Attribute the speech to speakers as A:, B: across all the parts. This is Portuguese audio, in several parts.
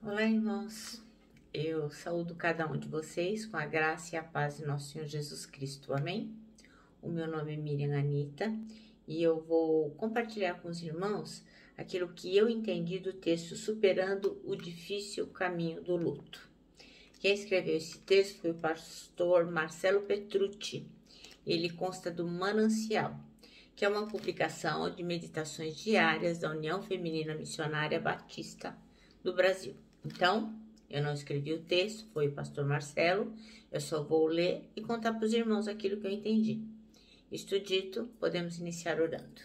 A: Olá, irmãos. Eu saúdo cada um de vocês com a graça e a paz de nosso Senhor Jesus Cristo. Amém? O meu nome é Miriam Anita e eu vou compartilhar com os irmãos aquilo que eu entendi do texto Superando o Difícil Caminho do Luto. Quem escreveu esse texto foi o pastor Marcelo Petrucci. Ele consta do Manancial, que é uma publicação de meditações diárias da União Feminina Missionária Batista do Brasil. Então, eu não escrevi o texto, foi o pastor Marcelo, eu só vou ler e contar para os irmãos aquilo que eu entendi. Isto dito, podemos iniciar orando.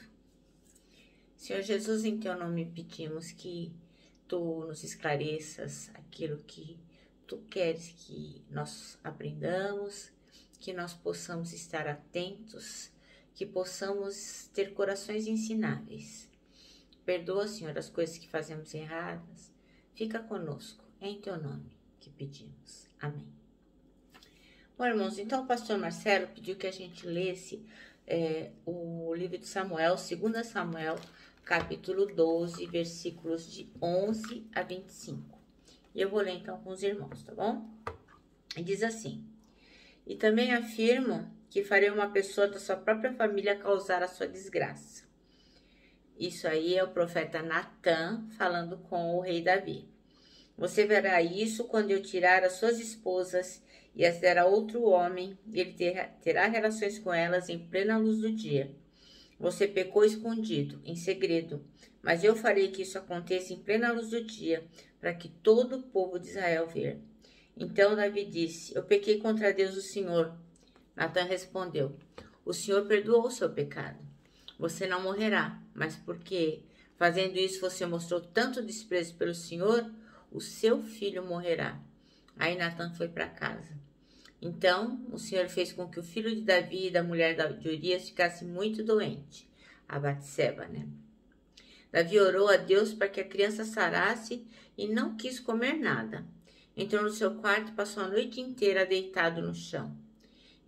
A: Senhor Jesus, em teu nome pedimos que tu nos esclareças aquilo que tu queres que nós aprendamos, que nós possamos estar atentos, que possamos ter corações ensináveis. Perdoa, Senhor, as coisas que fazemos erradas. Fica conosco, é em teu nome que pedimos. Amém. Bom, irmãos, então o pastor Marcelo pediu que a gente lesse o livro de Samuel, 2 Samuel, capítulo 12, versículos de 11 a 25. E eu vou ler então com os irmãos, tá bom? E diz assim: E também afirmo que farei uma pessoa da sua própria família causar a sua desgraça. Isso aí é o profeta Natã falando com o rei Davi. Você verá isso quando eu tirar as suas esposas e as der a outro homem, e ele terá relações com elas em plena luz do dia. Você pecou escondido, em segredo, mas eu farei que isso aconteça em plena luz do dia, para que todo o povo de Israel veja. Então Davi disse: Eu pequei contra Deus o Senhor. Natã respondeu: O Senhor perdoou o seu pecado. Você não morrerá, mas porque, fazendo isso, você mostrou tanto desprezo pelo Senhor, o seu filho morrerá. Aí Natã foi para casa. Então, o Senhor fez com que o filho de Davi e da mulher de Urias ficasse muito doente, a Batseba, né? Davi orou a Deus para que a criança sarasse e não quis comer nada. Entrou no seu quarto e passou a noite inteira deitado no chão.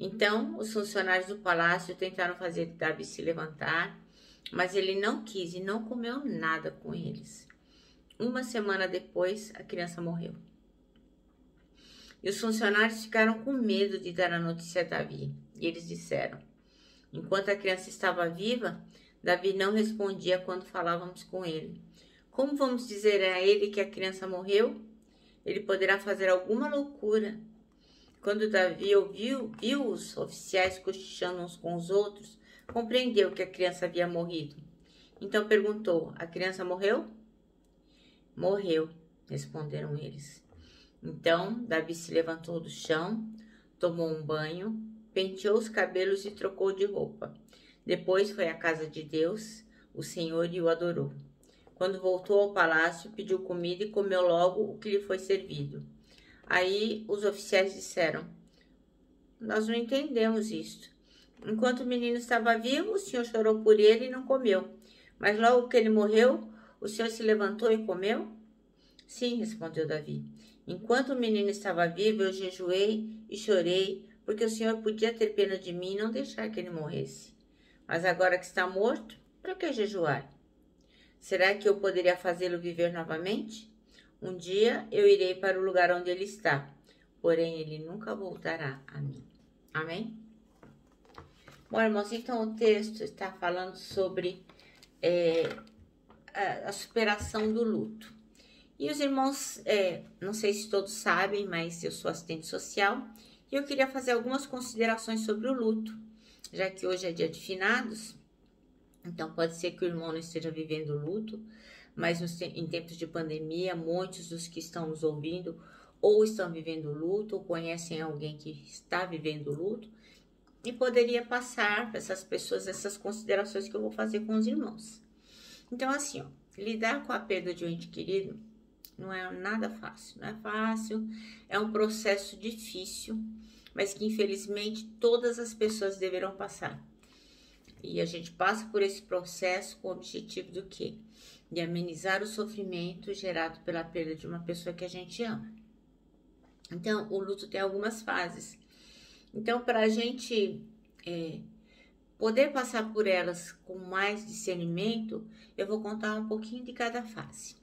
A: Então, os funcionários do palácio tentaram fazer Davi se levantar, mas ele não quis e não comeu nada com eles. Uma semana depois, a criança morreu. E os funcionários ficaram com medo de dar a notícia a Davi. E eles disseram: Enquanto a criança estava viva, Davi não respondia quando falávamos com ele. Como vamos dizer a ele que a criança morreu? Ele poderá fazer alguma loucura. Quando Davi viu os oficiais cochichando uns com os outros, compreendeu que a criança havia morrido. Então perguntou: A criança morreu? Morreu, responderam eles. Então Davi se levantou do chão, tomou um banho, penteou os cabelos e trocou de roupa. Depois foi à casa de Deus, o Senhor, e o adorou. Quando voltou ao palácio, pediu comida e comeu logo o que lhe foi servido. Aí os oficiais disseram: Nós não entendemos isto. Enquanto o menino estava vivo, o Senhor chorou por ele e não comeu. Mas logo que ele morreu, o Senhor se levantou e comeu? Sim, respondeu Davi. Enquanto o menino estava vivo, eu jejuei e chorei, porque o Senhor podia ter pena de mim e não deixar que ele morresse. Mas agora que está morto, para que jejuar? Será que eu poderia fazê-lo viver novamente? Um dia eu irei para o lugar onde ele está, porém ele nunca voltará a mim. Amém? Bom, irmãos, então o texto está falando sobre a superação do luto. E os irmãos, não sei se todos sabem, mas eu sou assistente social e eu queria fazer algumas considerações sobre o luto, já que hoje é dia de finados. Então pode ser que o irmão não esteja vivendo luto, mas em tempos de pandemia, muitos dos que estão nos ouvindo ou estão vivendo luto ou conhecem alguém que está vivendo luto e poderia passar para essas pessoas essas considerações que eu vou fazer com os irmãos. Então assim, lidar com a perda de um ente querido não é nada fácil, não é fácil, é um processo difícil, mas que infelizmente todas as pessoas deverão passar. E a gente passa por esse processo com o objetivo do quê? De amenizar o sofrimento gerado pela perda de uma pessoa que a gente ama. Então, o luto tem algumas fases. Então, para a gente poder passar por elas com mais discernimento, eu vou contar um pouquinho de cada fase.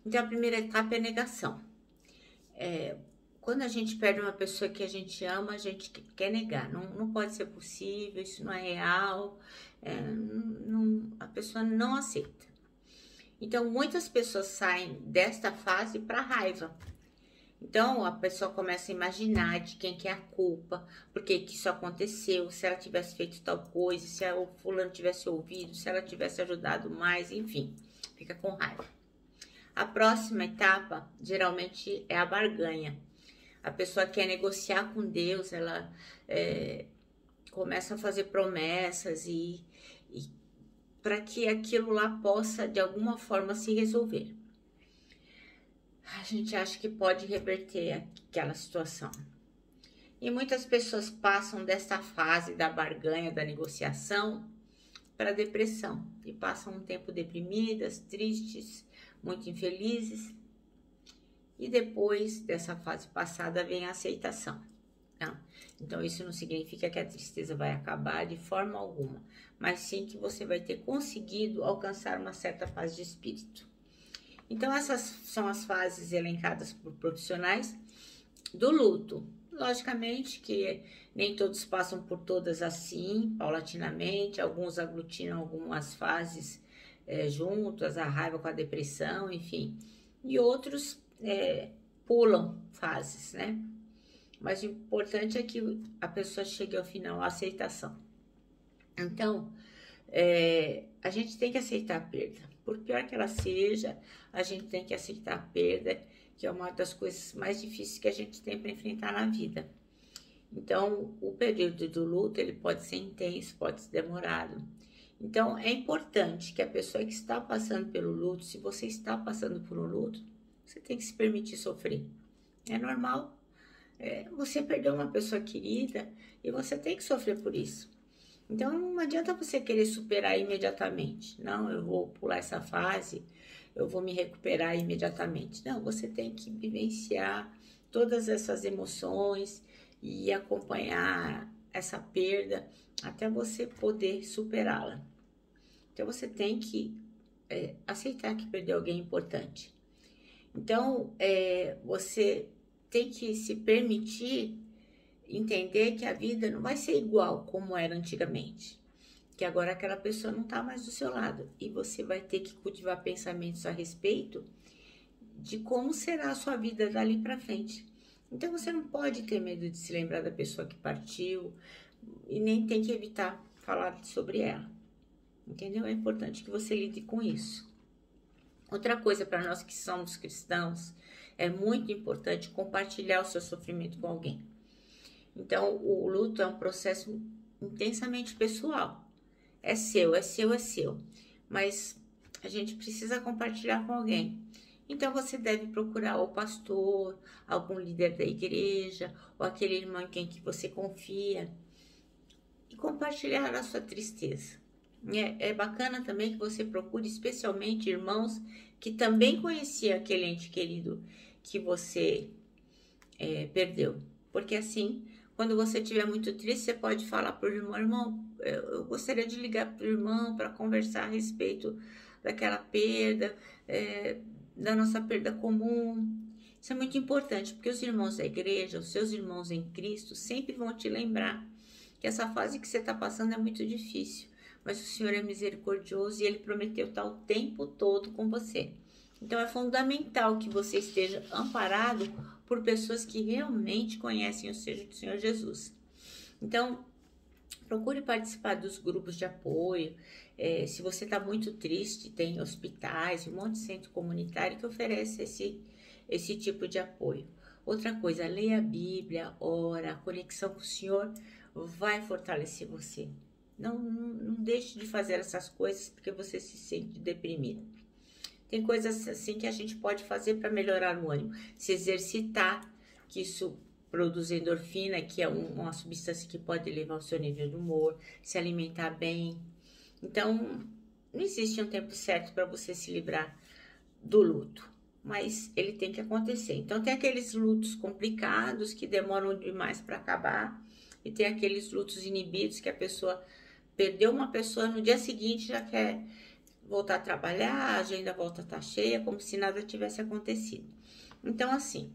A: Então, a primeira etapa é negação. Quando a gente perde uma pessoa que a gente ama, a gente quer negar. Não pode ser possível, isso não é real, a pessoa não aceita. Então, muitas pessoas saem desta fase para raiva. Então, a pessoa começa a imaginar de quem que é a culpa, por que que isso aconteceu, se ela tivesse feito tal coisa, se o fulano tivesse ouvido, se ela tivesse ajudado mais, enfim, fica com raiva. A próxima etapa, geralmente, é a barganha. A pessoa quer negociar com Deus, ela começa a fazer promessas e para que aquilo lá possa, de alguma forma, se resolver. A gente acha que pode reverter aquela situação. E muitas pessoas passam dessa fase da barganha, da negociação, para a depressão. E passam um tempo deprimidas, tristes, muito infelizes. E depois dessa fase passada vem a aceitação. Não. Então, isso não significa que a tristeza vai acabar de forma alguma, mas sim que você vai ter conseguido alcançar uma certa paz de espírito. Então, essas são as fases elencadas por profissionais do luto. Logicamente que nem todos passam por todas assim, paulatinamente, alguns aglutinam algumas fases juntas, a raiva com a depressão, enfim. E outros pulam fases, né? Mas o importante é que a pessoa chegue ao final, a aceitação. Então, a gente tem que aceitar a perda. Por pior que ela seja, a gente tem que aceitar a perda, que é uma das coisas mais difíceis que a gente tem para enfrentar na vida. Então, o período do luto, ele pode ser intenso, pode ser demorado. Então, é importante que a pessoa que está passando pelo luto, se você está passando por um luto, você tem que se permitir sofrer. É normal. Você perdeu uma pessoa querida e você tem que sofrer por isso. Então, não adianta você querer superar imediatamente. Não, eu vou pular essa fase, eu vou me recuperar imediatamente. Não, você tem que vivenciar todas essas emoções e acompanhar essa perda até você poder superá-la. Então, você tem que aceitar que perdeu alguém importante. Então, você tem que se permitir entender que a vida não vai ser igual como era antigamente, que agora aquela pessoa não está mais do seu lado e você vai ter que cultivar pensamentos a respeito de como será a sua vida dali para frente. Então você não pode ter medo de se lembrar da pessoa que partiu e nem tem que evitar falar sobre ela, entendeu? É importante que você lide com isso. Outra coisa para nós que somos cristãos, é muito importante compartilhar o seu sofrimento com alguém. Então, o luto é um processo intensamente pessoal. É seu. Mas a gente precisa compartilhar com alguém. Então, você deve procurar o pastor, algum líder da igreja, ou aquele irmão em quem você confia, e compartilhar a sua tristeza. É bacana também que você procure especialmente irmãos que também conheciam aquele ente querido que você perdeu. Porque assim, quando você estiver muito triste, você pode falar para o irmão, eu gostaria de ligar para o irmão para conversar a respeito daquela perda, da nossa perda comum. Isso é muito importante, porque os irmãos da igreja, os seus irmãos em Cristo, sempre vão te lembrar que essa fase que você está passando é muito difícil. Mas o Senhor é misericordioso e Ele prometeu estar o tempo todo com você. Então, é fundamental que você esteja amparado por pessoas que realmente conhecem o Senhor Jesus. Então, procure participar dos grupos de apoio. Se você está muito triste, tem hospitais, um monte de centro comunitário que oferece esse tipo de apoio. Outra coisa, leia a Bíblia, ora, a conexão com o Senhor vai fortalecer você. Não deixe de fazer essas coisas porque você se sente deprimido. Tem coisas assim que a gente pode fazer para melhorar o ânimo. Se exercitar, que isso produz endorfina, que é uma substância que pode elevar o seu nível de humor. Se alimentar bem. Então, não existe um tempo certo para você se livrar do luto. Mas ele tem que acontecer. Então, tem aqueles lutos complicados que demoram demais para acabar. E tem aqueles lutos inibidos que a pessoa perdeu uma pessoa, no dia seguinte já quer voltar a trabalhar, a agenda volta a estar cheia, como se nada tivesse acontecido. Então, assim,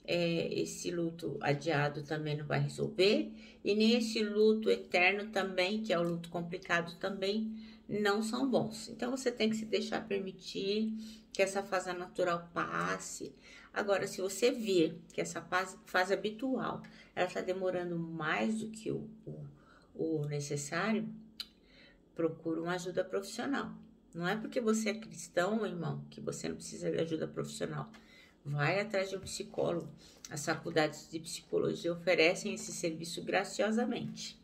A: esse luto adiado também não vai resolver, e nem esse luto eterno também, que é o luto complicado também, não são bons. Então, você tem que se deixar permitir que essa fase natural passe. Agora, se você vir que essa fase habitual, ela está demorando mais do que o necessário, procura uma ajuda profissional. Não é porque você é cristão, irmão, que você não precisa de ajuda profissional. Vai atrás de um psicólogo. As faculdades de psicologia oferecem esse serviço graciosamente.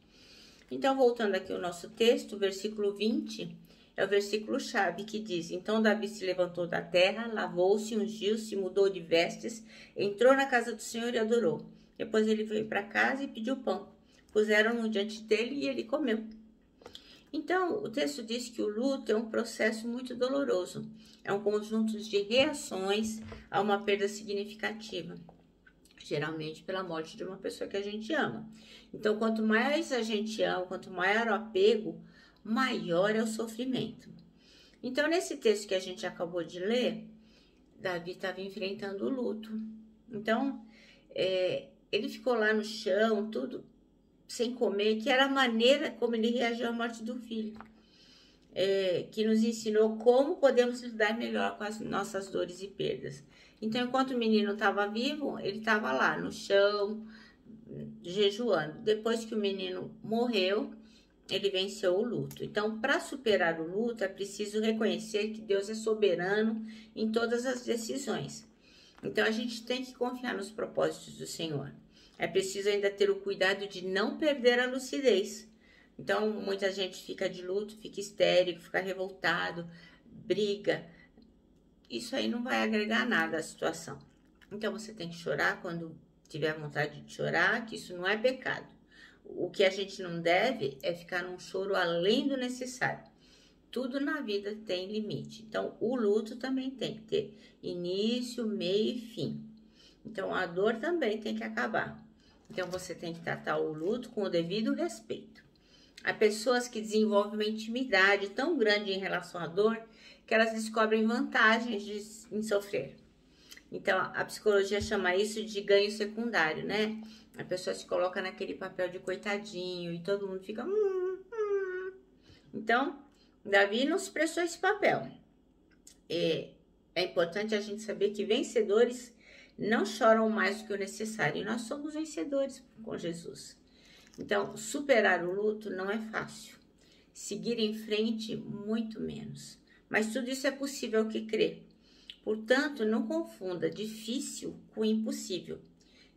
A: Então, voltando aqui ao nosso texto, o versículo 20 é o versículo-chave que diz: Então Davi se levantou da terra, lavou-se, ungiu-se, mudou de vestes, entrou na casa do Senhor e adorou. Depois ele veio para casa e pediu pão. Puseram-no diante dele e ele comeu. Então, o texto diz que o luto é um processo muito doloroso. É um conjunto de reações a uma perda significativa, geralmente pela morte de uma pessoa que a gente ama. Então, quanto mais a gente ama, quanto maior o apego, maior é o sofrimento. Então, nesse texto que a gente acabou de ler, Davi estava enfrentando o luto. Então, ele ficou lá no chão, tudo sem comer, que era a maneira como ele reagiu à morte do filho, que nos ensinou como podemos lidar melhor com as nossas dores e perdas. Então, enquanto o menino estava vivo, ele estava lá no chão, jejuando. Depois que o menino morreu, ele venceu o luto. Então, para superar o luto, é preciso reconhecer que Deus é soberano em todas as decisões. Então, a gente tem que confiar nos propósitos do Senhor. É preciso ainda ter o cuidado de não perder a lucidez. Então, muita gente fica de luto, fica histérico, fica revoltado, briga. Isso aí não vai agregar nada à situação. Então, você tem que chorar quando tiver vontade de chorar, que isso não é pecado. O que a gente não deve é ficar num choro além do necessário. Tudo na vida tem limite. Então, o luto também tem que ter início, meio e fim. Então, a dor também tem que acabar. Então, você tem que tratar o luto com o devido respeito. Há pessoas que desenvolvem uma intimidade tão grande em relação à dor que elas descobrem vantagens em sofrer. Então, a psicologia chama isso de ganho secundário, né? A pessoa se coloca naquele papel de coitadinho e todo mundo fica... Então, Davi não se prestou esse papel. É importante a gente saber que vencedores não choram mais do que o necessário. E nós somos vencedores com Jesus. Então, superar o luto não é fácil. Seguir em frente, muito menos. Mas tudo isso é possível ao que crer. Portanto, não confunda difícil com impossível.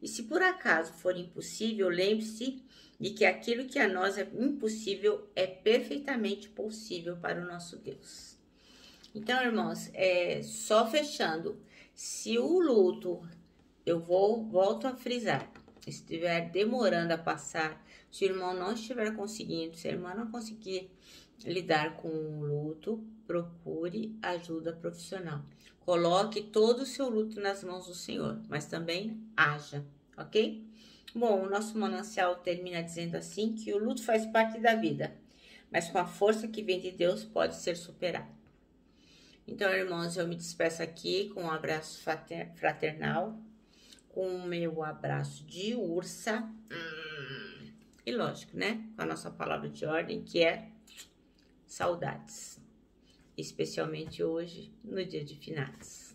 A: E se por acaso for impossível, lembre-se de que aquilo que a nós é impossível é perfeitamente possível para o nosso Deus. Então, irmãos, só fechando, se o luto, volto a frisar, estiver demorando a passar, se o irmão não estiver conseguindo, se a irmã não conseguir lidar com o luto, procure ajuda profissional. Coloque todo o seu luto nas mãos do Senhor, mas também haja, ok? Bom, o nosso manancial termina dizendo assim que o luto faz parte da vida, mas com a força que vem de Deus pode ser superado. Então, irmãos, eu me despeço aqui com um abraço fraternal, com o meu abraço de ursa, e lógico, né? Com a nossa palavra de ordem, que é saudades. Especialmente hoje, no dia de finados.